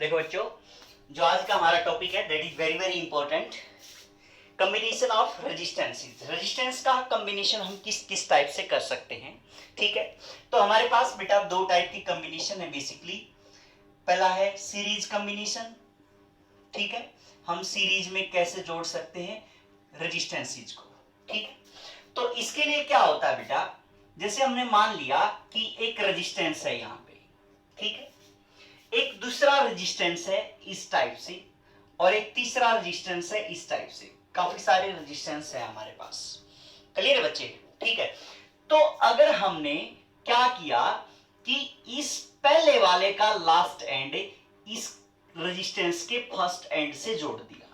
देखो बच्चों, जो आज का हमारा टॉपिक है that is very very important, combination of resistances. Resistance का कॉम्बिनेशन हम किस किस टाइप से कर सकते हैं, ठीक है। तो हमारे पास बेटा दो टाइप की कॉम्बिनेशन है बेसिकली। पहला है सीरीज कॉम्बिनेशन, ठीक है। हम सीरीज में कैसे जोड़ सकते हैं रेजिस्टेंसेस को, ठीक है। तो इसके लिए क्या होता है बेटा, जैसे हमने मान लिया कि एक रेजिस्टेंस है यहाँ पे, ठीक है, एक दूसरा रेजिस्टेंस है इस टाइप से, और एक तीसरा रेजिस्टेंस है इस टाइप से। काफी सारे रेजिस्टेंस है हमारे पास, क्लियर है बच्चे, ठीक है। तो अगर हमने क्या किया कि इस पहले वाले का लास्ट एंड इस रेजिस्टेंस के फर्स्ट एंड से जोड़ दिया,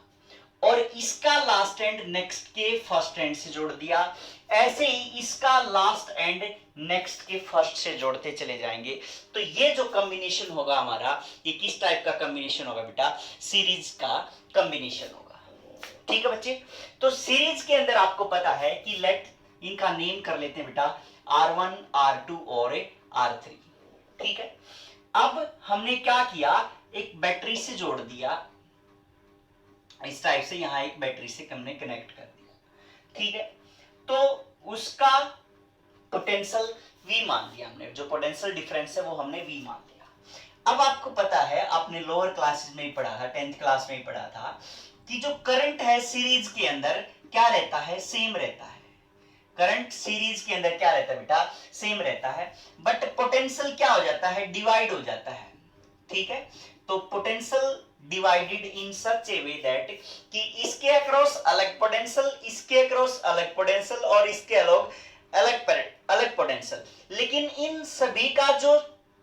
और इसका लास्ट एंड नेक्स्ट के फर्स्ट एंड से जोड़ दिया, ऐसे ही इसका लास्ट एंड नेक्स्ट के फर्स्ट से जोड़ते चले जाएंगे, तो ये जो कॉम्बिनेशन होगा हमारा, ये किस टाइप का कॉम्बिनेशन होगा बेटा, सीरीज का कॉम्बिनेशन होगा, ठीक है बच्चे। तो सीरीज के अंदर आपको पता है कि लेट इनका नेम कर लेते हैं बेटा R1, R2 और R3, ठीक है। अब हमने क्या किया, एक बैटरी से जोड़ दिया इस टाइप से, यहां एक बैटरी से हमने कनेक्ट कर दिया, ठीक है। तो उसका पोटेंशियल V मान लिया हमने, जो पोटेंशियल डिफरेंस है वो हमने V मान लिया। अब आपको पता है, आपने लोअर क्लासेस में ही पढ़ा था, 10th क्लास में ही पढ़ा था कि जो करंट है सीरीज के अंदर क्या रहता है, सेम रहता है। करंट सीरीज के अंदर क्या रहता है बेटा, सेम रहता है, बट पोटेंशियल क्या हो जाता है, डिवाइड हो जाता है, ठीक है। तो potential divided in such a way that कि इसके अक्रॉस अलग पोटेंशियल, इसके अक्रॉस अलग पोटेंशियल, और इसके अलग पोटेंशियल, लेकिन इन सभी का जो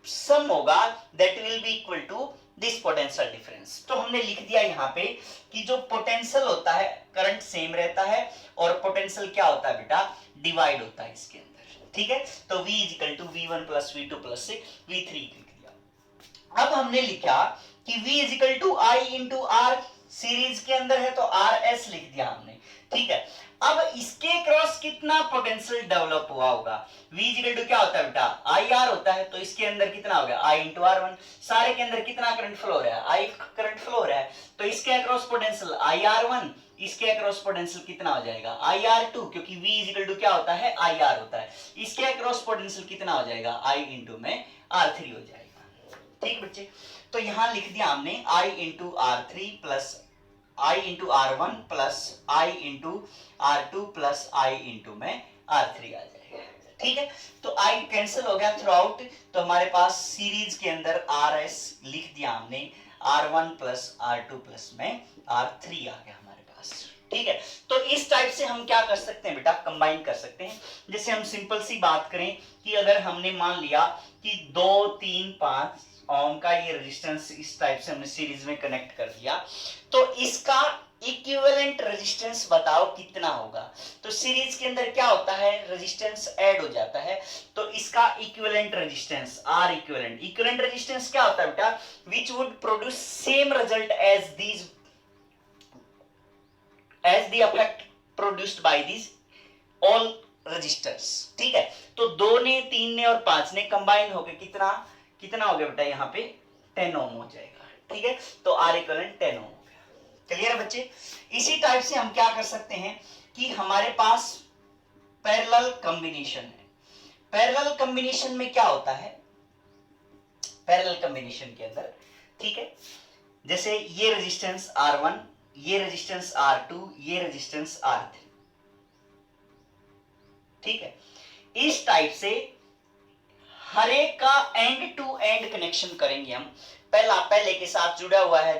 सम होगा that will be equal to this potential difference. तो हमने लिख दिया यहाँ पे कि जो पोटेंशियल होता है करंट सेम रहता है, और पोटेंशियल क्या होता है बेटा, डिवाइड होता है इसके अंदर, ठीक है। तो V equal to V1 plus V2 plus V3 लिख दिया। अब हमने लिखा कि V equal to I into R, series के अंदर है तो RS लिख दिया हमने, ठीक है। अब इसके क्रॉस कितना पोटेंशियल डेवलप हुआ होगा, V इक्वल टू क्या होता है बेटा, IR होता है, तो इसके अंदर कितना हो गया I इंटू R1। सारे के अंदर कितना करंट फ्लो हो रहा है, I करंट फ्लो हो रहा है, तो इसके अक्रॉस पोटेंशियल IR1, इसके अक्रॉस पोटेंशियल कितना हो जाएगा IR2, क्योंकि V इक्वल टू क्या होता है, IR होता है, इसके अक्रॉस पोटेंशियल कितना हो जाएगा I इंटू में R3 हो जाएगा, ठीक बच्चे। तो यहां लिख दिया हमने I into R3 plus I into R1 plus I into R2 plus I into में R3 आ जाएगा, ठीक है। तो I कैंसिल हो गया थ्रू आउट, तो हमारे पास सीरीज के अंदर RS लिख दिया हमने, R1 प्लस R2 प्लस में R3 आ गया हमारे पास, ठीक है। तो इस टाइप से हम क्या कर सकते हैं बेटा, कंबाइन कर सकते हैं। जैसे हम सिंपल सी बात करें कि अगर हमने मान लिया कि 2, 3, 5 ओम का ये रेजिस्टेंस इस टाइप से हमने सीरीज में कनेक्ट कर दिया, तो इसका इक्विवेलेंट रेजिस्टेंस बताओ कितना होगा। तो सीरीज के अंदर क्या होता है, रेजिस्टेंस ऐड हो जाता है, तो इसका equivalent resistance R equivalent, equivalent resistance क्या होता है बेटा, which would produce same result as these as the effect produced by these all resistors, ठीक है। तो 2 ने, 3 ने और 5 ने कंबाइन होकर कितना कितना हो गया बेटा, यहाँ पे 10 ओम हो जाएगा, ठीक है। तो R इक्विवेलेंट 10 ओम हो गया, क्लियर है बच्चे। इसी टाइप से हम क्या कर सकते हैं कि हमारे पास पैरेलल कॉम्बिनेशन है। पैरेलल कॉम्बिनेशन में क्या होता है, पैरेलल कॉम्बिनेशन के अंदर, ठीक है, जैसे ये रेजिस्टेंस R1, ये रेजिस्टेंस R2, ये रेजिस्टेंस R3, ठीक है। इस टाइप से हर एक का एंड टू एंड कनेक्शन करेंगे हम। पहला पहले के साथ जुड़ा हुआ है,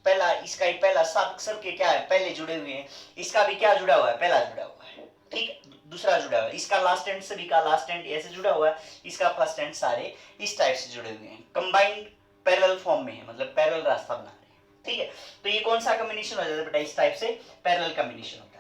पहला इसका ही पहला सब के क्या है, पहले जुड़े हुए हैं, इसका भी क्या जुड़ा हुआ है, पहला जुड़ा हुआ है, ठीक है, दूसरा जुड़ा हुआ है, इसका लास्ट एंड सभी का लास्ट एंड ऐसे जुड़ा हुआ है, इसका फर्स्ट एंड सारे इस टाइप से जुड़े हुए हैं, कंबाइंड पैरेलल फॉर्म में है, मतलब पैरेलल रास्ता बना रहे हैं, ठीक है। तो ये कौन सा कॉम्बिनेशन हो जाता है बेटा, इस टाइप से पैरेलल कॉम्बिनेशन होता है।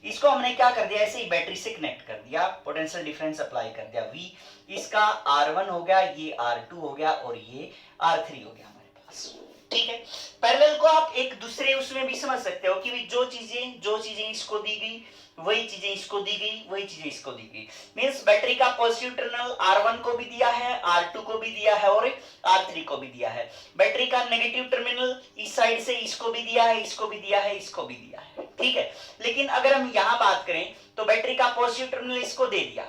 इसको हमने क्या कर दिया, ऐसे ही बैटरी से कनेक्ट कर दिया, पोटेंशियल डिफरेंस अप्लाई कर दिया V, इसका R1 हो गया, ये R2 हो गया, और ये R3 हो गया हमारे पास, ठीक है। पैरेलल को आप एक दूसरे उसमें भी समझ सकते हो कि जो चीजें इसको दी गई वही चीजें इसको दी गई, वही चीजें इसको दी गई। मींस बैटरी का पॉजिटिव टर्मिनल R1 को भी दिया है, R2 को भी दिया है और R3 को भी दिया है। बैटरी का नेगेटिव टर्मिनल इस साइड से इसको भी दिया है, इसको भी दिया है, इसको भी दिया है, ठीक है। लेकिन अगर हम यहां बात करें तो बैटरी का पॉजिटिव टर्मिनल इसको दे दिया,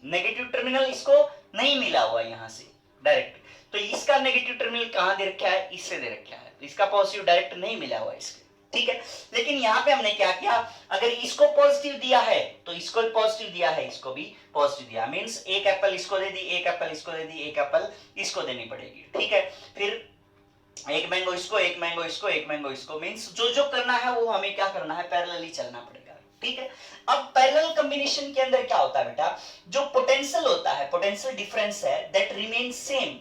नेगेटिव टर्मिनल इसको नहीं मिला हुआ यहां से डायरेक्ट, तो इसका नेगेटिव टर्मिनल कहां दे रखा है, इससे दे रखा है, इसका पॉजिटिव डायरेक्ट नहीं मिला हुआ इसके, ठीक है। लेकिन यहां पे हमने क्या किया, अगर इसको पॉजिटिव दिया है तो इसको भी पॉजिटिव दिया है, इसको भी पॉजिटिव दिया, मींस एक एप्पल इसको दे दी, एक एप्पल इसको दे दी, एक एप्पल इसको देनी पड़ेगी, ठीक है। फिर एक मैंगो इसको, एक मैंगो इसको, एक मैंगो इसको, मींस जो जो करना है वो हमें क्या करना है, पैरेलली चलना पड़ेगा, ठीक है। अब पैरेलल कॉम्बिनेशन के अंदर क्या होता है बेटा, जो पोटेंशियल होता है, पोटेंशियल डिफरेंस है that remain same,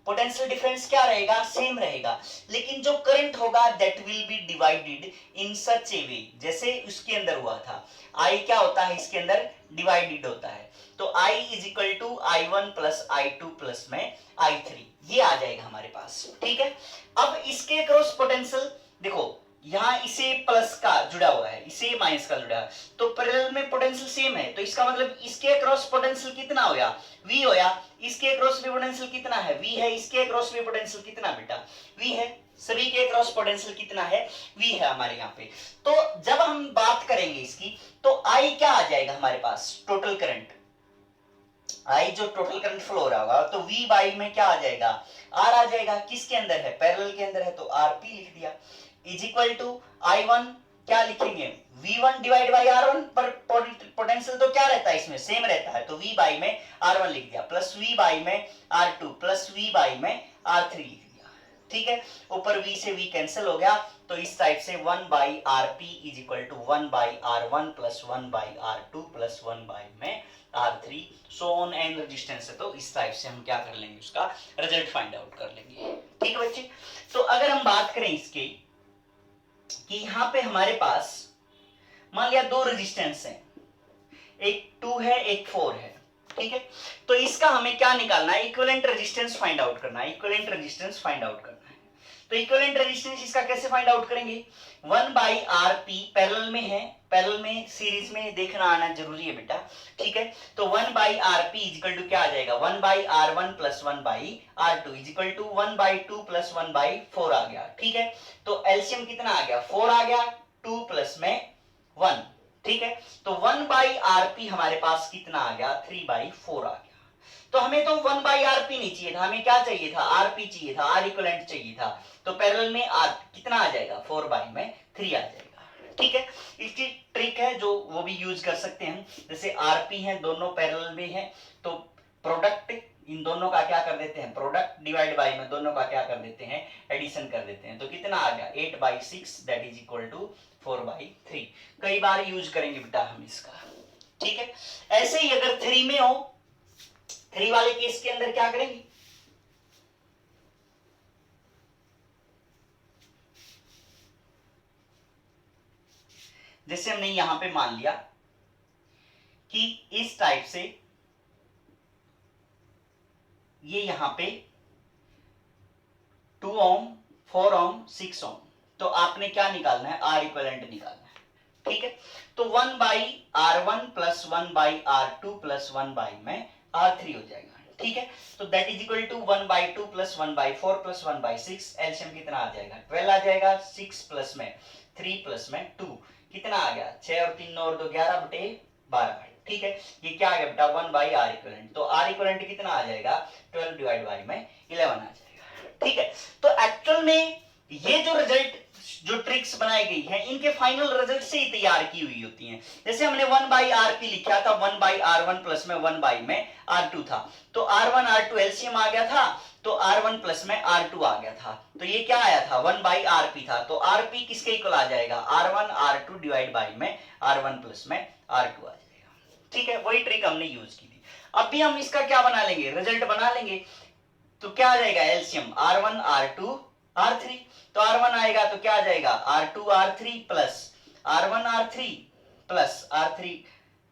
potential difference क्या रहेगा, सेम रहेगा, लेकिन जो करंट होगा that will be divided in such a way, जैसे उसके अंदर हुआ था, आई क्या होता है इसके अंदर, डिवाइडेड होता है, तो I is equal to I1 plus I2 plus में I3, ये आ जाएगा हमारे पास, ठीक है। अब इसके क्रॉस पोटेंशियल देखो, यहां इसे प्लस का जुड़ा हुआ है, इसे माइनस का जुड़ा है, तो पैरेलल में पोटेंशियल सेम है, तो इसका मतलब इसके क्रॉस पोटेंशियल कितना होया, V होया, इसके क्रॉस में पोटेंशियल कितना है, V है, इसके क्रॉस में पोटेंशियल कितना बेटा, V है, सभी के क्रॉस पोटेंशियल कितना है, V है हमारे यहाँ पे। तो जब हम बात करेंगे इसकी, तो I क्या आ जाएगा हमारे पास, टोटल करंट, I जो टोटल करंट फ्लो हो रहा होगा, तो V बाई में क्या आ जाएगा, R आ जाएगा, किसके अंदर है, पैरेलल के अंदर है, तो RP लिख दिया, इज इक्वल टू I1 क्या लिखेंगे, V1 डिवाइड बाई R1, पर पोटेंशियल तो क्या रहता है इसमें, सेम रहता है, तो V बाई में R1 लिख दिया, प्लस V बाई में R2 प्लस V बाई में R3 लिख दिया, ठीक है। ऊपर V से V कैंसिल हो गया, तो इस टाइप से 1 by RP is equal to 1 by R1 plus 1 by R2 plus 1 by में R3, so on and resistance है, तो इस टाइप से हम क्या कर लेंगे, उसका रिजल्ट फाइंड आउट कर लेंगे, ठीक है बच्चे। तो अगर हम बात करें इसकी कि यहां पे हमारे पास मान लिया दो रेजिस्टेंस हैं, एक 2 है एक 4 है, ठीक है। तो इसका हमें क्या निकालना है, इक्विवेलेंट रेजिस्टेंस फाइंड आउट करना है, इक्विवेलेंट रेजिस्टेंस फाइंड आउट करना है। तो इक्विवेलेंट रेजिस्टेंस इसका कैसे फाइंड आउट करेंगे, 1 बाई RP पैरेलल में है, पैरेलल में सीरीज में देखना आना जरूरी है बेटा, ठीक है। तो 1 by RP is equal to क्या आ जाएगा, 1 by R1 plus 1 by R2 is equal to 1 by 2 plus 1 by 4 आ गया, ठीक है। तो एलसीएम कितना आ गया, 4 आ गया, 2 प्लस में 1, ठीक है। तो 1 बाई RP हमारे पास कितना आ गया, 3 बाई 4 आ गया। तो हमें तो 1 बाई RP नहीं चाहिए था, हमें क्या चाहिए था, RP चाहिए था, R इक्विवेलेंट चाहिए था, तो पैरेलल में R कितना आ जाएगा, 4 बाई में 3 आ जाएगा, ठीक है। इसकी ट्रिक है जो वो भी यूज कर सकते हैं, जैसे RP है, दोनों पैरेलल में है, तो प्रोडक्ट इन दोनों का क्या कर देते हैं, प्रोडक्ट डिवाइड बाई में दोनों का क्या कर देते हैं, एडिशन कर देते हैं, तो कितना आ गया 8 by 6 that is equal to 4 by 3। कई बार यूज करेंगे बेटा हम इसका, ठीक है। ऐसे ही अगर 3 में हो, 3 वाले केस के अंदर क्या करेंगे, जैसे हमने यहां पे मान लिया कि इस टाइप से ये यहां पे 2 ओम 4 ओम 6 ओम, तो आपने क्या निकालना है, R इक्विवेलेंट निकालना है, ठीक है। तो 1 by R1 plus 1 by R2 plus 1 by में R3 हो जाएगा, ठीक है। तो that is equal to 1 by 2 plus 1 by 4 plus 1 by 6, LCM कितना आ जाएगा, 12 आ जाएगा, 6 प्लस में 3 प्लस में 2 कितना आ गया, 6 और 3 और 2 11 बटे 12, ठीक है। ये क्या आ गया बेटा, 1 बाई R इक्विवेलेंट, तो R इक्विवेलेंट कितना आ जाएगा, 12 डिवाइड बाई में 11 आ जाएगा, ठीक है। तो एक्चुअल में ये जो रिजल्ट, जो ट्रिक्स बनाई गई है, इनके फाइनल रिजल्ट से ही तैयार की हुई होती हैं। जैसे हमने 1 बाई RP लिखा था, 1 बाई R1 प्लस में 1 बाई में R2 था, तो R1 R2 एलसीएम आ गया था, तो R1 प्लस में R2 आ गया था, तो ये क्या आया था, 1 बाई RP था, तो RP किसके इक्वल आ जाएगा, R1 R2 डिवाइड बाई में R1 प्लस में R2 आ जाएगा, ठीक है। वही ट्रिक हमने यूज की थी। अब भी हम इसका क्या बना लेंगे, रिजल्ट बना लेंगे, तो क्या आ जाएगा एलसीएम, R1 R2 R3, तो R1 आएगा तो क्या आ जाएगा, R2 R3 plus R1 R3 plus R3,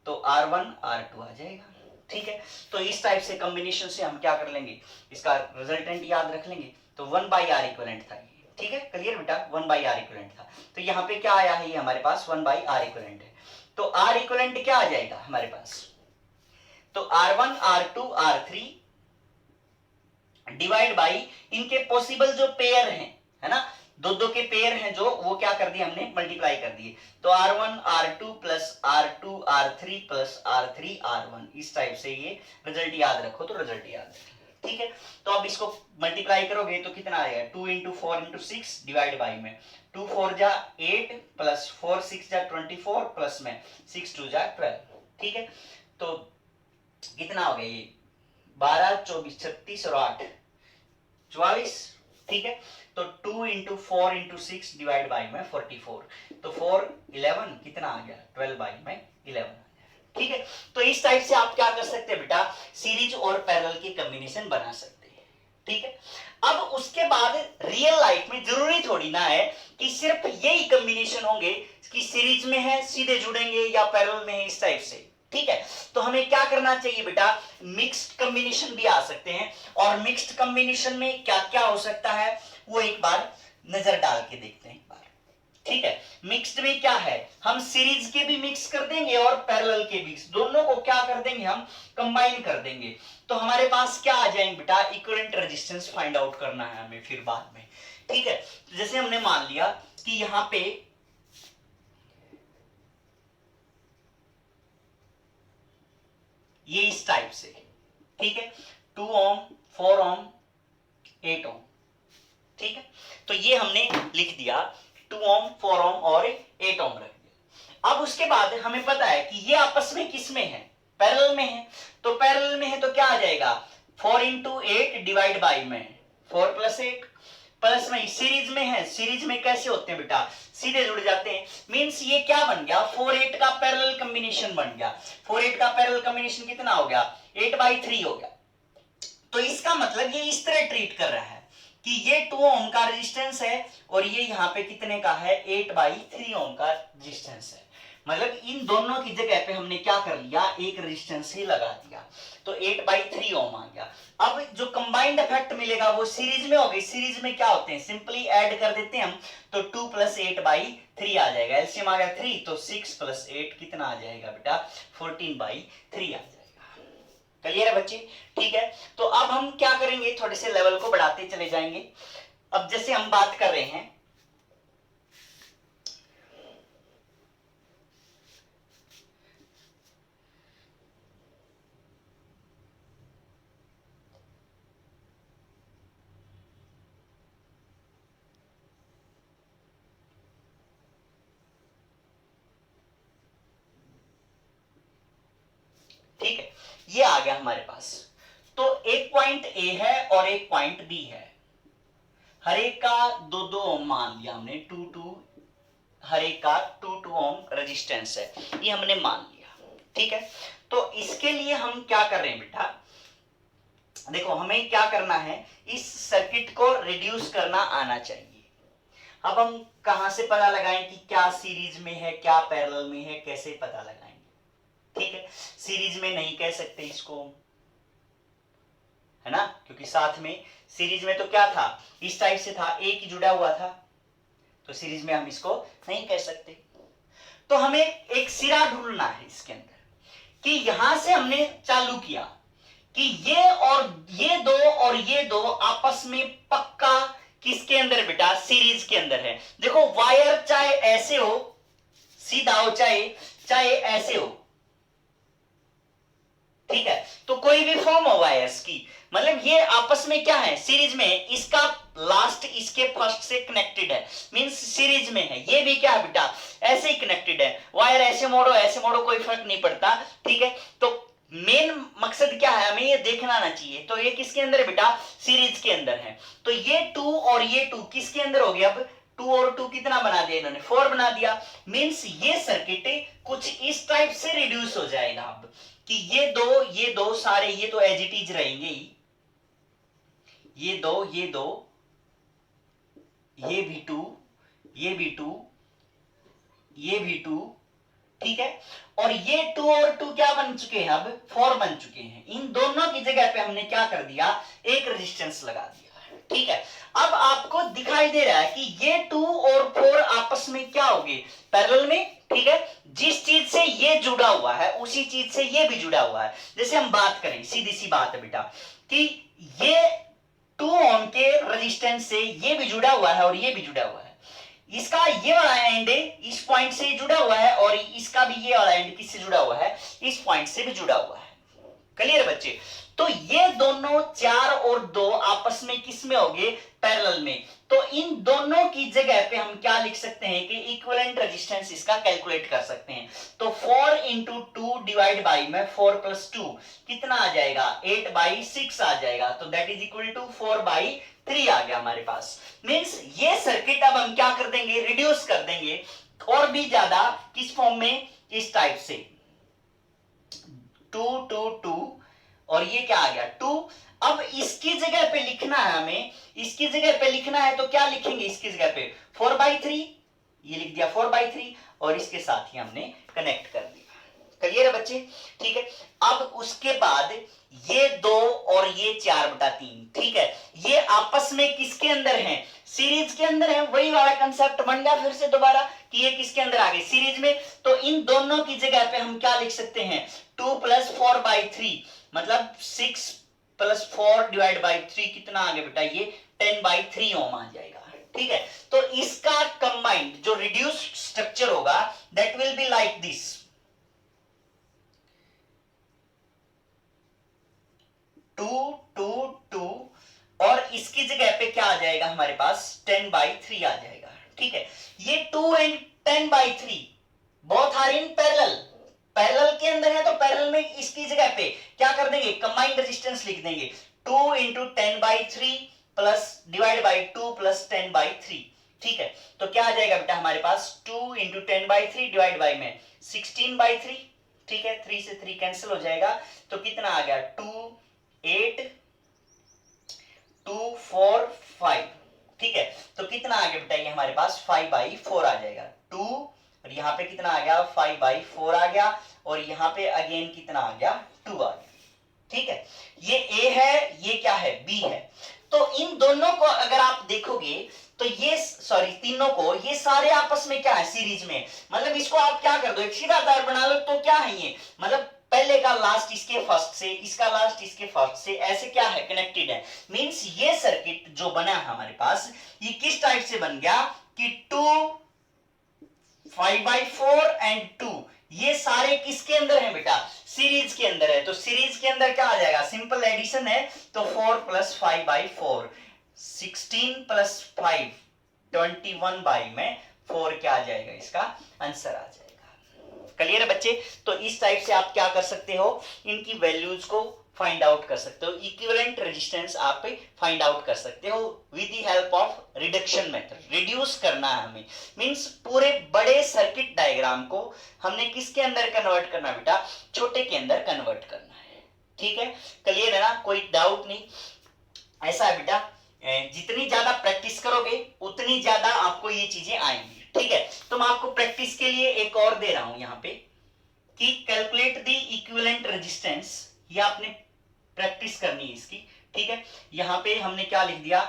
तो R1 R2 आ जाएगा, ठीक है। तो इस टाइप से कॉम्बिनेशन से हम क्या कर लेंगे, इसका रिजल्टेंट याद रख लेंगे, तो 1 बाई R इक्विवेलेंट था ये, ठीक है, क्लियर बेटा, 1/R इक्विवेलेंट था। तो यहाँ पे क्या आया है, ये हमारे पास 1/R इक्विवेलेंट है। तो R इक्विवेलेंट क्या आ जाएगा हमारे पास, तो R1 R2 R3 divide by इनके पॉसिबल जो पेयर हैं, है ना, दो दो के पेयर हैं जो, वो क्या कर दिए हमने, मल्टीप्लाई कर दिए। तो R1 R2 plus R2 R3 plus R3 R1, इस टाइप से ये रिजल्ट याद रखो, तो रिजल्ट याद रखो, ठीक है। तो अब इसको मल्टीप्लाई करोगे तो कितना आएगा, 2 इंटू 4 इंटू 6 डिवाइड बाई में 2 4 जा 8 प्लस 4 6 जा 24 प्लस में 6 2 जा 12, ठीक है। तो कितना हो गया ये, 12 24 36 और 8 44, ठीक है। तो 2 इंटू 4 इंटू 6 डिवाइड बाई में 44, तो 4 11 कितना आ गया, 12 बाई में 11, ठीक है। तो इस टाइप से आप क्या कर सकते हैं बेटा, सीरीज और पैरेलल के कॉम्बिनेशन बना सकते हैं, ठीक है। अब उसके बाद रियल लाइफ में जरूरी थोड़ी ना है कि सिर्फ यही कॉम्बिनेशन होंगे कि सीरीज में है सीधे जुड़ेंगे या पैरेलल में है, इस टाइप से, ठीक है। तो हमें क्या करना चाहिए बेटा, मिक्स्ड कॉम्बिनेशन भी आ सकते हैं, और मिक्स्ड कॉम्बिनेशन में क्या क्या हो सकता है वो एक बार नजर डाल के देखते हैं एक बार, ठीक है। मिक्स्ड में क्या है, हम सीरीज के भी मिक्स कर देंगे और पैरेलल के भी, दोनों को क्या कर देंगे, हम कंबाइन कर देंगे। तो हमारे पास क्या आ जाएंगे बेटा, इक्विवेलेंट रेजिस्टेंस फाइंड आउट करना है हमें फिर बाद में, ठीक है। जैसे हमने मान लिया कि यहां पे ये इस टाइप से, ठीक है, 2 ओम 4 ओम 8 ओम, ठीक है। तो ये हमने लिख दिया, 2 ओम 4 ओम और 8 ओम रख दिया। अब उसके बाद हमें पता है कि ये आपस में किस में है, पैरेलल में है। तो पैरेलल में है तो क्या आ जाएगा, 4 इंटू 8 डिवाइड बाई में 4 प्लस 8 प्लस में सीरीज में है, सीरीज में कैसे होते हैं बेटा, सीधे जुड़ जाते हैं। मींस ये क्या बन गया, 4 8 का पैरेलल कॉम्बिनेशन बन गया। 4 8 का पैरेलल कॉम्बिनेशन कितना हो गया, 8/3 हो गया। तो इसका मतलब ये इस तरह ट्रीट कर रहा है कि ये 2 ओम का रेजिस्टेंस है और ये यहाँ पे कितने का है, 8/3 ओम का रेजिस्टेंस है। मतलब इन दोनों की जगह पे हमने क्या कर लिया, एक रेजिस्टेंस ही लगा दिया, तो 8/3 ओम आ गया। अब जो कंबाइंड इफेक्ट मिलेगा वो सीरीज में होगी। सीरीज में क्या होते हैं, सिंपली ऐड कर देते हैं हम, तो 2 + 8/3 आ जाएगा, एलसीएम आ गया 3, तो 6 + 8 कितना आ जाएगा बेटा, 14/3 आ जाएगा। क्लियर है बच्चे, ठीक है। तो अब हम क्या करेंगे, थोड़े से लेवल को बढ़ाते चले जाएंगे। अब जैसे हम बात कर रहे हैं, ठीक है, ये आ गया हमारे पास। तो एक पॉइंट ए है और एक पॉइंट बी है, हर एक का 2-2 ओम मान लिया हमने, 2-2, हर एक का 2-2 ओम रेजिस्टेंस है, ये हमने मान लिया, ठीक है। तो इसके लिए हम क्या कर रहे हैं बेटा, देखो हमें क्या करना है, इस सर्किट को रिड्यूस करना आना चाहिए। अब हम कहां से पता लगाएं कि क्या सीरीज में है क्या पैरेलल में है, कैसे पता लगाएंगे, ठीक है। सीरीज में नहीं कह सकते इसको, है ना, क्योंकि साथ में सीरीज में तो क्या था, इस टाइप से था, एक ही जुड़ा हुआ था, तो सीरीज में हम इसको नहीं कह सकते। तो हमें एक सिरा ढूंढना है इसके अंदर, कि यहां से हमने चालू किया कि ये दो और ये दो आपस में पक्का किसके अंदर बेटा, सीरीज के अंदर है। देखो वायर चाहे ऐसे हो सीधा हो, चाहे ऐसे हो, ठीक है, तो कोई भी फॉर्म हो वायर्स की, मतलब ये आपस में क्या है, सीरीज में है। इसका लास्ट इसके फर्स्ट से कनेक्टेड है, मींस सीरीज में है। ये भी क्या है बेटा, ऐसे ही कनेक्टेड है। वायर ऐसे मोड़ो कोई फर्क नहीं पड़ता, ठीक है। तो मेन मकसद क्या है, हमें ये देखना आना चाहिए। तो ये किसके अंदर है बेटा, सीरीज के अंदर है। तो ये 2 और ये 2 किसके अंदर हो गया, अब 2 और 2 कितना बना दिया इन्होंने, 4 बना दिया। मींस ये सर्किट कुछ इस टाइप से रिड्यूस हो जाएगा अब, कि ये दो सारे, ये तो एज इट इज रहेंगे ही, ये दो ये भी 2, ये भी 2, ये भी 2, ठीक है। और ये 2 और 2 क्या बन चुके हैं, अब 4 बन चुके हैं। इन दोनों की जगह पे हमने क्या कर दिया, एक रेजिस्टेंस लगा दिया, ठीक है, अब आपको दिखाई दे रहा है कि ये 2 और 4 आपस में क्या होंगे, पैरेलल में। ठीक है, जिस चीज से ये जुड़ा हुआ है उसी चीज से ये भी जुड़ा हुआ है। जैसे हम बात करें, सीधी सी बात है बेटा, कि ये 2 ओम के रेजिस्टेंस से ये भी जुड़ा हुआ है और ये भी जुड़ा हुआ है। इसका ये वाला एंड इस पॉइंट से जुड़ा हुआ है और इसका भी ये वाला एंड किससे जुड़ा हुआ है, इस पॉइंट से भी जुड़ा हुआ है। क्लियर बच्चे? तो ये दोनों 4 और 2 आपस में किस में होंगे, पैरेलल में। तो इन दोनों की जगह पे हम क्या लिख सकते हैं कि इक्विवेलेंट रेजिस्टेंस इसका कैलकुलेट कर सकते हैं। तो 4 इंटू 2 डिवाइड बाई में 4 प्लस 2 कितना आ जाएगा, 8/6 आ जाएगा। तो दैट इज इक्वल टू 4/3 आ गया हमारे पास। मींस ये सर्किट अब हम क्या कर देंगे, रिड्यूस कर देंगे और भी ज्यादा, किस फॉर्म में, इस टाइप से 2 2 2 और ये क्या आ गया 2। अब इसकी जगह पे लिखना है हमें, इसकी जगह पे लिखना है तो क्या लिखेंगे, इसकी जगह पे 4/3, ये लिख दिया 4/3 और इसके साथ ही हमने कनेक्ट कर दिया। क्लियर है बच्चे? ठीक है, अब उसके बाद ये 2 और ये 4/3, ठीक है, ये आपस में किसके अंदर हैं, सीरीज के अंदर है। वही वाला कंसेप्ट बन गया फिर से दोबारा कि ये किसके अंदर आ गए, सीरीज में। तो इन दोनों की जगह पे हम क्या लिख सकते हैं, 2 + 4/3, मतलब 6 + 4 डिवाइड बाई 3 कितना आ गया बेटा, ये 10/3 ओम आ जाएगा। ठीक है, तो इसका कंबाइंड जो रिड्यूस्ड स्ट्रक्चर होगा that will be like this, 2 2 2 और इसकी जगह पे क्या आ जाएगा हमारे पास, 10/3 आ जाएगा। ठीक है, ये 2 and 10/3 both are in parallel, parallel के अंदर है तो पैरेलल में इसकी जगह पे क्या कर देंगे, कंबाइंड रेजिस्टेंस लिख देंगे, 2 into 10/3 plus divide by 2 plus 10/3। ठीक है, तो क्या आ जाएगा बेटा हमारे पास, 2 इंटू 10/3 डिवाइड बाई में 16/3। ठीक है, 3 से 3 कैंसिल हो जाएगा, तो कितना आ गया, 2 8 2 4 5। ठीक है, तो कितना आ गया बेटा, ये हमारे पास 5/4 आ जाएगा। 2 और यहां पे कितना आ गया, 5/4 आ गया और यहां पे अगेन कितना आ गया, 2 आ गया। ठीक है, ये ए है, ये क्या है, बी है। तो इन दोनों को अगर आप देखोगे तो ये सॉरी तीनों को, ये सारे आपस में क्या है, सीरीज में। मतलब इसको आप क्या कर दो, एक सीधा तार बना लो, तो क्या है ये, मतलब पहले का लास्ट इसके फर्स्ट से, इसका लास्ट इसके फर्स्ट से, ऐसे क्या है, कनेक्टेड है। मींस ये सर्किट जो बना है हमारे पास, ये किस टाइप से बन गया कि 2 5/4 एंड 2, ये सारे किसके अंदर है बेटा, सीरीज के अंदर है। तो सीरीज के अंदर क्या आ जाएगा, सिंपल एडिशन है, तो 4 + 5/4, 16 + 5 21/4 क्या आ जाएगा, इसका आंसर आ जाएगा। क्लियर है बच्चे? तो इस टाइप से आप क्या कर सकते हो, इनकी वैल्यूज को फाइंड आउट कर सकते हो, इक्विवेलेंट रेजिस्टेंस आप फाइंड आउट कर सकते हो with the help of reduction method. Reduce करना है हमें, मींस पूरे बड़े सर्किट डायग्राम को हमने किसके अंदर कन्वर्ट करना है बेटा, छोटे के अंदर कन्वर्ट करना है। ठीक है, क्लियर है ना, कोई डाउट नहीं। ऐसा है बेटा, जितनी ज्यादा प्रैक्टिस करोगे उतनी ज्यादा आपको ये चीजें आएंगी। ठीक है, तो मैं आपको प्रैक्टिस के लिए एक और दे रहा हूं यहां पे कि कैलकुलेट द इक्विवेलेंट रेजिस्टेंस, ये आपने प्रैक्टिस करनी है इसकी। ठीक है, यहां पे हमने क्या लिख दिया,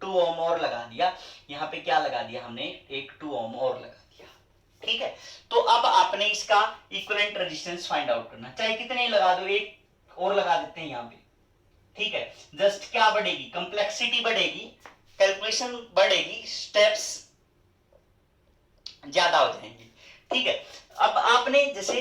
2 ओम और लगा दिया, यहां पे क्या लगा दिया हमने, एक 2 ओम और लगा दिया। ठीक है, तो अब आपने इसका इक्विवेलेंट रेजिस्टेंस फाइंड आउट करना, चाहे कितने लगा दो, एक और लगा देते हैं यहां पे। ठीक है, जस्ट क्या बढ़ेगी, कंप्लेक्सिटी बढ़ेगी, कैलकुलेशन बढ़ेगी, स्टेप्स ज्यादा हो जाएंगे। ठीक है, अब आपने जैसे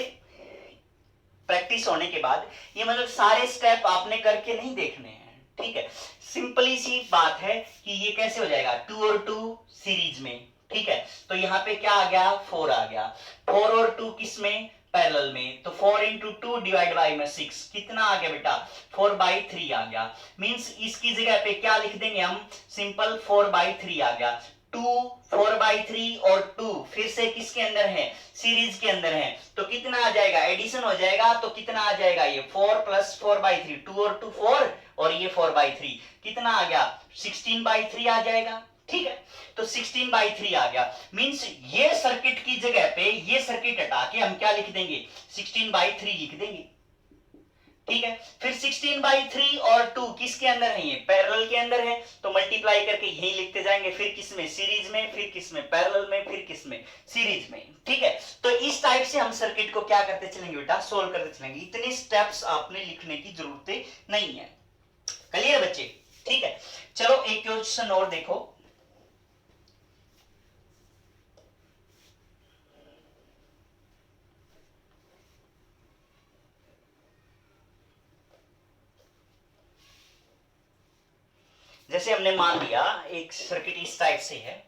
प्रैक्टिस होने के बाद ये मतलब सारे स्टेप आपने करके नहीं देखने हैं। ठीक है, सिंपली सी बात है कि ये कैसे हो जाएगा, 2 और 2 सीरीज में। ठीक है, तो यहाँ पे क्या आ गया, 4 आ गया, 4 और 2 किस में, पैरेलल में। तो 4 इंटू 2 डिवाइड बाई में 6 कितना आ गया बेटा, 4/3 आ गया। मींस इसकी जगह पे क्या लिख देंगे हम, सिंपल 4/3 आ गया। 2 4/3 और 2 फिर से किसके अंदर है, सीरीज के अंदर है, तो कितना आ जाएगा, एडिशन हो जाएगा, तो कितना आ जाएगा, ये 4 + 4/3, 2 और 2 4 और ये 4/3 कितना आ गया, 16/3 आ जाएगा। ठीक है, तो 16/3 आ गया। मींस ये सर्किट की जगह पे ये सर्किट हटा के हम क्या लिख देंगे, 16/3 लिख देंगे। ठीक है। फिर 16/3 और 2 किसके अंदर है, ये पैरेलल के अंदर है, तो मल्टीप्लाई करके यही लिखते जाएंगे, फिर किसमें सीरीज में, फिर किसमें पैरेलल में, फिर किसमें सीरीज में। ठीक है, तो इस टाइप से हम सर्किट को क्या करते चलेंगे बेटा, सोल्व करते चलेंगे। इतने स्टेप्स आपने लिखने की जरूरत नहीं है। क्लियर बच्चे? ठीक है, चलो एक क्वेश्चन और देखो। जैसे हमने मान लिया एक सर्किट इस टाइप से है,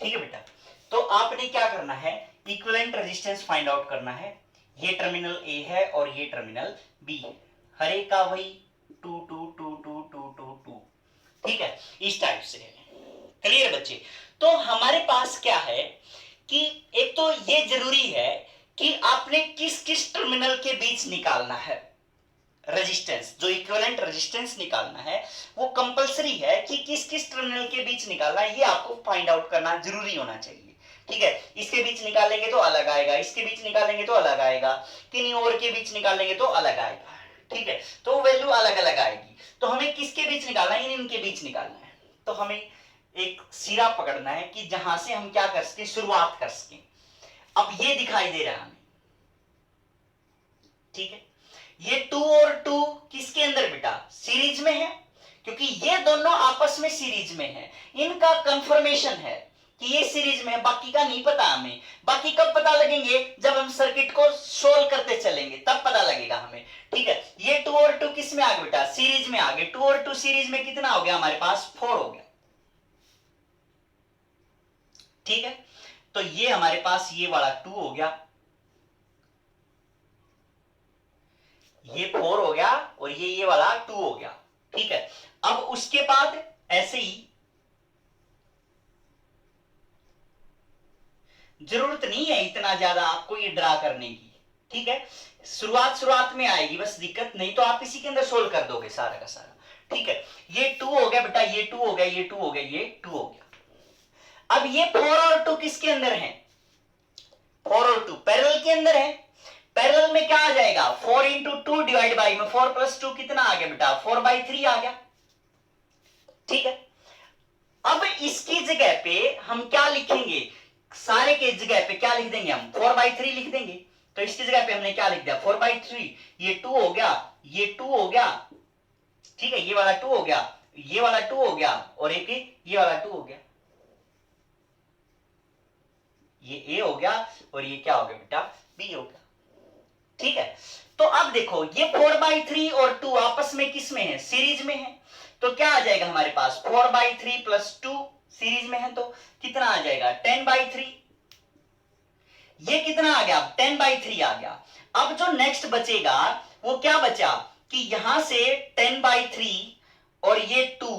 ठीक है बेटा। तो आपने क्या करना है, इक्विवेलेंट रेजिस्टेंस फाइंड आउट करना है। ये टर्मिनल ए है और ये टर्मिनल बी है, हर एक का वही 2 2 2 2 2 2 2। ठीक है, इस टाइप से है। क्लियर बच्चे? तो हमारे पास क्या है कि एक तो ये जरूरी है कि आपने किस किस टर्मिनल के बीच निकालना है रेजिस्टेंस, जो इक्विवेलेंट रेजिस्टेंस निकालना है वो कंपलसरी है कि किस किस टर्मिनल के बीच निकालना है, ये आपको फाइंड आउट करना जरूरी होना चाहिए। ठीक है, इसके बीच निकालेंगे तो अलग आएगा, इसके बीच निकालेंगे तो अलग आएगा, किन्हीं और के बीच निकालेंगे तो अलग आएगा। ठीक है, तो वैल्यू अलग अलग आएगी। तो हमें किसके बीच निकालना है, इनके बीच निकालना है। तो हमें एक सिरा पकड़ना है कि जहां से हम क्या कर सके, शुरुआत कर सके। अब ये दिखाई दे रहा है हमें, ठीक है, ये 2 और 2 किसके अंदर बेटा, सीरीज में है, क्योंकि ये दोनों आपस में सीरीज में है। इनका कंफर्मेशन है कि ये सीरीज में है, बाकी का नहीं पता हमें। बाकी कब पता लगेंगे, जब हम सर्किट को सोल्व करते चलेंगे तब पता लगेगा हमें। ठीक है, ये 2 और 2 किस में आ गए बेटा, सीरीज में आ गए। 2 और 2 सीरीज में कितना हो गया हमारे पास, 4 हो गया। ठीक है, तो ये हमारे पास ये वाला 2 हो गया, ये 4 हो गया, और ये वाला 2 हो गया। ठीक है, अब उसके बाद ऐसे ही, जरूरत नहीं है इतना ज्यादा आपको ये ड्रा करने की। ठीक है, शुरुआत में आएगी बस दिक्कत, नहीं तो आप इसी के अंदर सोल्व कर दोगे सारा का सारा। ठीक है, ये 2 हो गया बेटा, ये 2 हो गया, ये 2 हो गया, ये 2 हो गया। अब ये 4 और 2 किसके अंदर है, 4 और 2 पैरेलल के अंदर है। पैरेलल में क्या आ जाएगा, 4 इंटू 2 डिवाइड बाई में 4 प्लस 2 कितना आ गया बेटा, 4/3 आ गया। ठीक है, अब इसकी जगह पे हम क्या लिखेंगे, सारे के जगह पे क्या लिख देंगे हम, 4/3 लिख देंगे। तो इसकी जगह पे हमने क्या लिख दिया, 4/3। ये 2 हो गया, ये 2 हो गया। ठीक है, ये वाला 2 हो गया, ये वाला 2 हो गया, और एक ये वाला 2 हो गया। ये ए हो गया, और ये क्या हो गया बेटा, बी हो गया। ठीक है, तो अब देखो ये 4/3 और 2 आपस में किस में है, सीरीज में है। तो क्या आ जाएगा हमारे पास, 4/3 प्लस 2 सीरीज में है, तो कितना आ जाएगा, 10/3। ये कितना आ गया, 10/3 आ गया। अब जो नेक्स्ट बचेगा वो क्या बचा, कि यहां से 10/3 और ये 2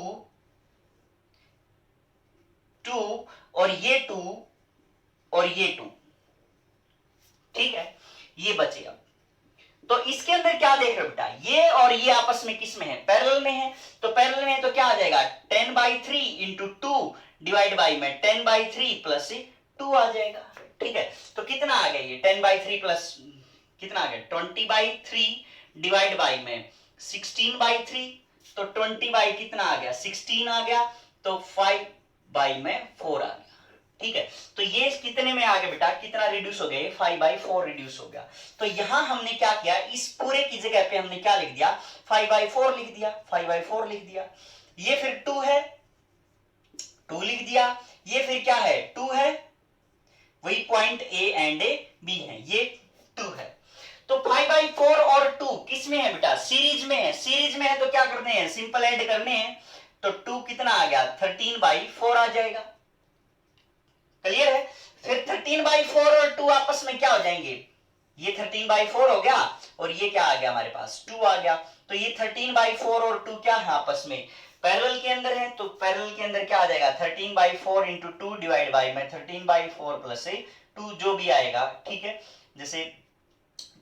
और ये 2 और ये 2। ठीक है, ये बचे। अब तो इसके अंदर क्या देख रहे हो बेटा, ये और ये आपस में किस में है, पैरेलल में है। तो पैरेलल में है तो क्या आ जाएगा, 10/3 इंटू 2 डिवाइड बाई में 10/3 प्लस 2 आ जाएगा। ठीक है, तो कितना आ गया, ये 10/3 प्लस कितना आ गया, 20/3 डिवाइड बाई में 16/3। तो 20 बाई कितना आ गया, 16 आ गया। तो 5 में 4 आ गया। ठीक है, तो ये कितने में आ गया बेटा, कितना रिड्यूस हो गया, 5/4 रिड्यूस हो गया। तो यहां हमने क्या किया, इस पूरे की जगह पे हमने क्या लिख दिया, 5/4 लिख दिया, 5/4 लिख दिया। ये फिर 2 है, 2 लिख दिया। ये फिर क्या है, 2 है, वही पॉइंट ए एंड बी है, ये 2 है। तो 5/4 और 2 किस में है बेटा, सीरीज में है। सीरीज में है तो क्या करने हैं, सिंपल ऐड करने हैं। तो 2 कितना आ गया, 13/4 आ जाएगा। क्लियर है, फिर 13/4 और 2 आपस में क्या हो जाएंगे, ये 13/4 हो गया और ये क्या आ गया हमारे पास 2 आ गया। तो ये 13/4 और 2 क्या है आपस में पैरेलल के अंदर है, तो पैरेलल के अंदर क्या आ जाएगा 13/4 इंटू 2 डिवाइड बाई में 13/4 प्लस 2 जो भी आएगा, ठीक है। जैसे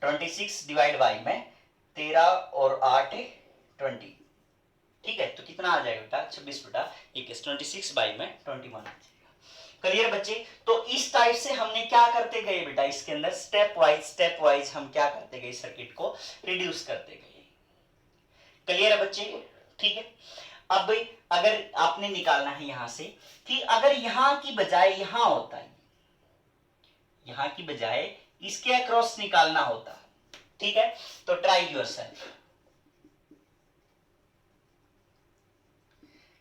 26 डिवाइड बाई में 13 और 8 20, ठीक है। तो कितना आ जाएगा बेटा 26/21 26 बाई में 21 आ जाएगा। क्लियर बच्चे। तो इस टाइप से हमने क्या करते गए बेटा इसके अंदर स्टेप वाइज हम क्या करते गए सर्किट को रिड्यूस करते गए। क्लियर है बच्चे, ठीक है। अब अगर आपने निकालना है यहां से कि अगर यहां की बजाय यहां होता है, यहां की बजाय इसके अक्रॉस निकालना होता, ठीक है, तो ट्राई योरसेल्फ।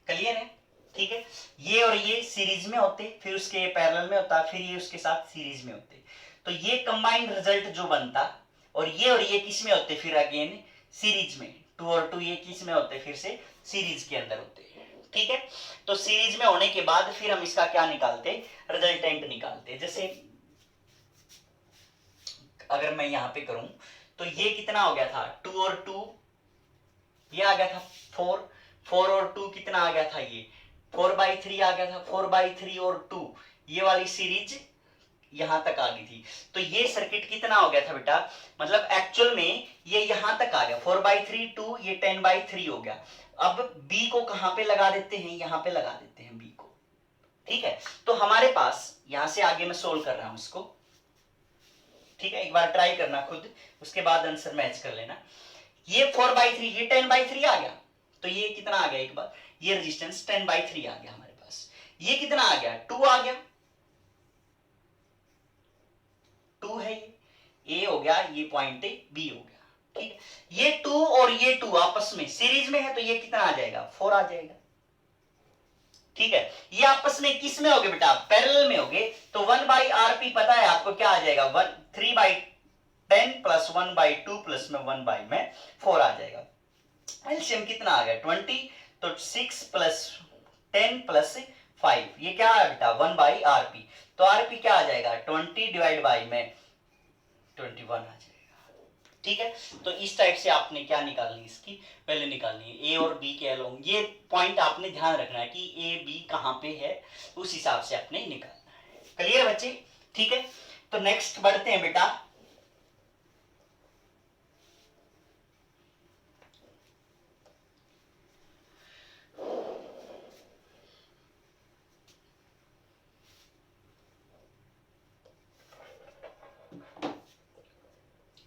क्लियर है, ठीक है। ये और ये सीरीज में होते, फिर उसके पैरेलल में होता, फिर ये उसके साथ सीरीज में होते, तो ये कंबाइंड रिजल्ट जो बनता, और ये किस में होते फिर अगेन सीरीज में, 2 और 2 ये किस में होते फिर से सीरीज के अंदर होते, ठीक है। तो सीरीज में होने के बाद फिर हम इसका क्या निकालते रिजल्टेंट निकालते। जैसे अगर मैं यहां पे करूं तो ये कितना हो गया था 2 और 2 ये आ गया था 4 और 2 कितना आ गया था ये 4/3 आ गया था 4/3 और 2 ये वाली सीरीज यहां तक आ गई थी। तो ये सर्किट कितना हो गया था बेटा, मतलब एक्चुअल में ये यहां तक आ गया 4/3 2 ये 10/3 हो गया। अब बी को कहां पे लगा देते हैं, यहां पे लगा देते हैं बी को, ठीक है। तो हमारे पास यहां से आगे मैं सोल्व कर रहा हूं इसको, ठीक है। एक बार ट्राई करना खुद, उसके बाद आंसर मैच कर लेना। ये 4/3 ये 10/3 आ गया, तो ये कितना आ गया एक बार ये रेजिस्टेंस 10/3 आ गया हमारे पास। ये कितना आ गया 2 आ गया, 2 है ये A हो गया, ये पॉइंट B हो गया, ठीक है। ये 2 और ये 2 आपस में सीरीज में है, तो ये कितना आ जाएगा 4 आ जाएगा, ठीक है। ये आपस में किस में होगे बेटा पैरेलल में होगे, तो 1/RP पता है आपको क्या आ जाएगा 3/10 प्लस 1/2 प्लस में 1/4 आ जाएगा। एलसीएम कितना आ गया 20, तो 6 प्लस 10 प्लस 5 ये क्या है बेटा 1/RP, तो RP क्या आ जाएगा 20 डिवाइड बाई में 21 आ जाएगा, ठीक है। तो इस टाइप से आपने क्या निकालनी इसकी वैल्यू निकालनी है ए और बी के अलोंग। ये पॉइंट आपने ध्यान रखना है कि ए बी कहां पे है, उस हिसाब से आपने निकालना है। क्लियर बच्चे, ठीक है। तो नेक्स्ट बढ़ते हैं बेटा,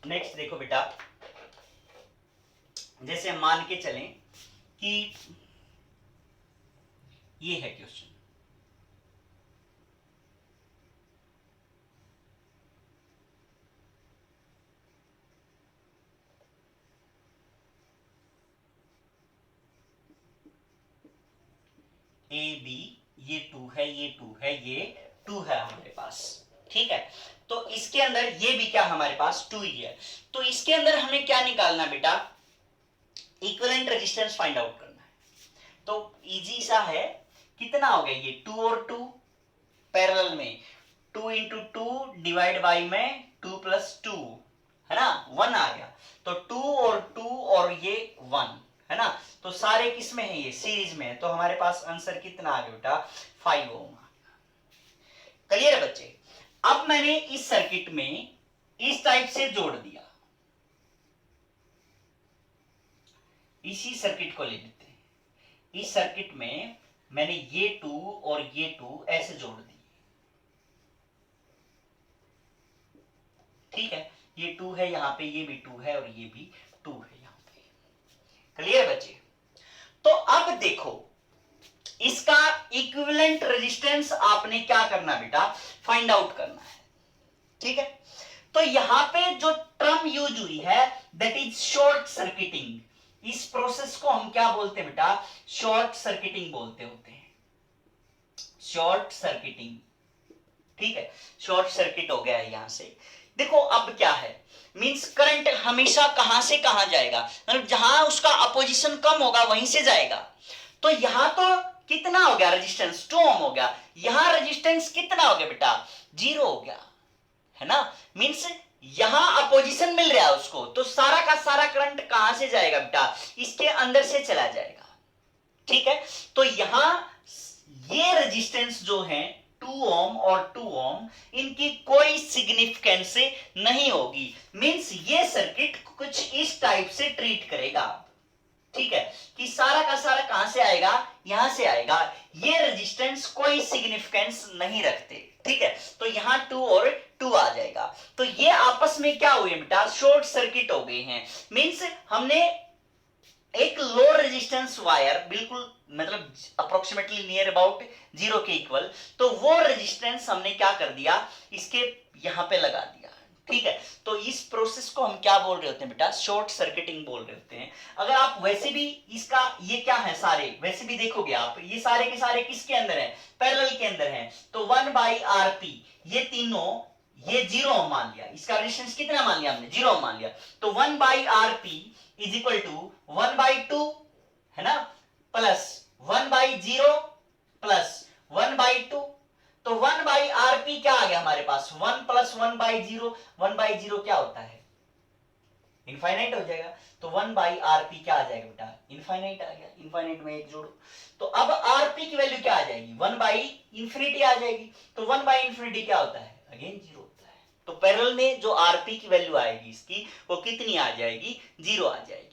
नेक्स्ट देखो बेटा, जैसे हम मान के चलें कि ये है क्वेश्चन, ए बी ये 2 है ये 2 है ये 2 है हमारे पास, ठीक है। तो इसके अंदर ये भी क्या हमारे पास 2 ही है, तो इसके अंदर हमें क्या निकालना बेटा इक्विवेलेंट रेजिस्टेंस फाइंड आउट करना है। तो इजी सा है, कितना हो गया ये 2 और 2 पैरेलल में 2 इंटू 2 डिवाइड बाई में 2 प्लस 2 है ना 1 आ गया, तो 2 और 2 और ये 1 है ना, तो सारे किस में है ये सीरीज में है, तो हमारे पास आंसर कितना आ गया बेटा 5 ओम आ गया। क्लियर है बच्चे। अब मैंने इस सर्किट में इस टाइप से जोड़ दिया, इसी सर्किट को ले लेते हैं, इस सर्किट में मैंने ये 2 और ये 2 ऐसे जोड़ दिए, ठीक है। ये 2 है यहां पे, ये भी 2 है और ये भी 2 है यहां पे। क्लियर बच्चे। तो अब देखो इसका इक्विवेलेंट रेजिस्टेंस आपने क्या करना बेटा फाइंड आउट करना है, ठीक है। तो यहां पे जो टर्म यूज हुई है दैट इज शॉर्ट सर्किटिंग, इस प्रोसेस को हम क्या बोलते हैं बेटा शॉर्ट सर्किटिंग बोलते होते हैं, शॉर्ट सर्किटिंग, ठीक है। शॉर्ट सर्किट हो गया है यहां से। देखो अब क्या है मींस करंट हमेशा कहां से कहां जाएगा, मतलब जहां उसका अपोजिशन कम होगा वहीं से जाएगा। तो यहां तो कितना हो गया रेजिस्टेंस 2 ओम हो गया, यहां रेजिस्टेंस कितना हो गया बेटा 0 हो गया है ना, मींस यहां अपोजिशन मिल रहा है उसको, तो सारा का सारा करंट कहां से जाएगा बेटा, इसके अंदर से चला जाएगा। ठीक है, तो यहां ये रेजिस्टेंस जो है 2 ओम और 2 ओम, इनकी कोई सिग्निफिकेंस नहीं होगी। मींस ये सर्किट कुछ इस टाइप से ट्रीट करेगा। ठीक है, कि सारा का सारा कहां से आएगा, यहां से आएगा। ये रेजिस्टेंस कोई सिग्निफिकेंस नहीं रखते। ठीक है, तो यहां 2 और 2 आ जाएगा। तो ये आपस में क्या हुए बेटा, शॉर्ट सर्किट हो गए हैं। मींस हमने एक लो रेजिस्टेंस वायर, बिल्कुल मतलब अप्रोक्सीमेटली नियर अबाउट 0 के इक्वल, तो वो रेजिस्टेंस हमने क्या कर दिया, इसके यहां पे लगा दिया। ठीक है, तो इस प्रोसेस को हम क्या बोल रहे होते हैं बेटा, शॉर्ट सर्किटिंग बोल रहे होते हैं। अगर आप वैसे भी इसका ये क्या है, सारे वैसे भी देखोगे आप, ये सारे के सारे किसके अंदर है, पैरेलल के अंदर है। तो 1/RP, ये तीनों, ये 0 मान लिया, इसका रेजिस्टेंस कितना मान लिया हमने, 0 मान लिया। तो 1/RP इज इक्वल टू 1/2 है ना, प्लस 1/0 प्लस 1/2। तो 1/RP क्या आ गया हमारे पास, 1 प्लस 1/0, 1/0 क्या होता है, इनफाइनाइट हो जाएगा। तो 1/RP क्या आ जाएगा बेटा, इनफाइनाइट आ गया। इनफाइनाइट में एक जोड़ो, तो अब RP की वैल्यू क्या आ जाएगी, 1/इंफिनिटी आ जाएगी। तो 1/इंफिनिटी क्या होता है, अगेन 0 होता है। तो पैरेलल में जो RP की वैल्यू आएगी इसकी, वो कितनी आ जाएगी, 0 आ जाएगी।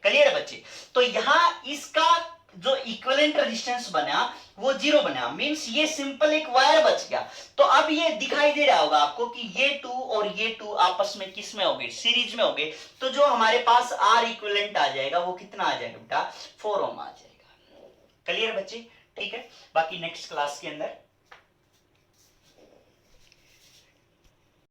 क्लियर है बच्चे। तो यहां इसका जो इक्विवेलेंट रेजिस्टेंस बना वो 0 बना। मींस ये सिंपल एक वायर बच गया। तो अब ये दिखाई दे रहा होगा आपको कि ये 2 और ये 2 आपस में किस में हो गए, सीरीज में हो गए। तो जो हमारे पास R इक्विवेलेंट आ जाएगा वो कितना आ जाएगा बेटा, 4 ओम आ जाएगा। क्लियर बच्चे, ठीक है। बाकी नेक्स्ट क्लास के अंदर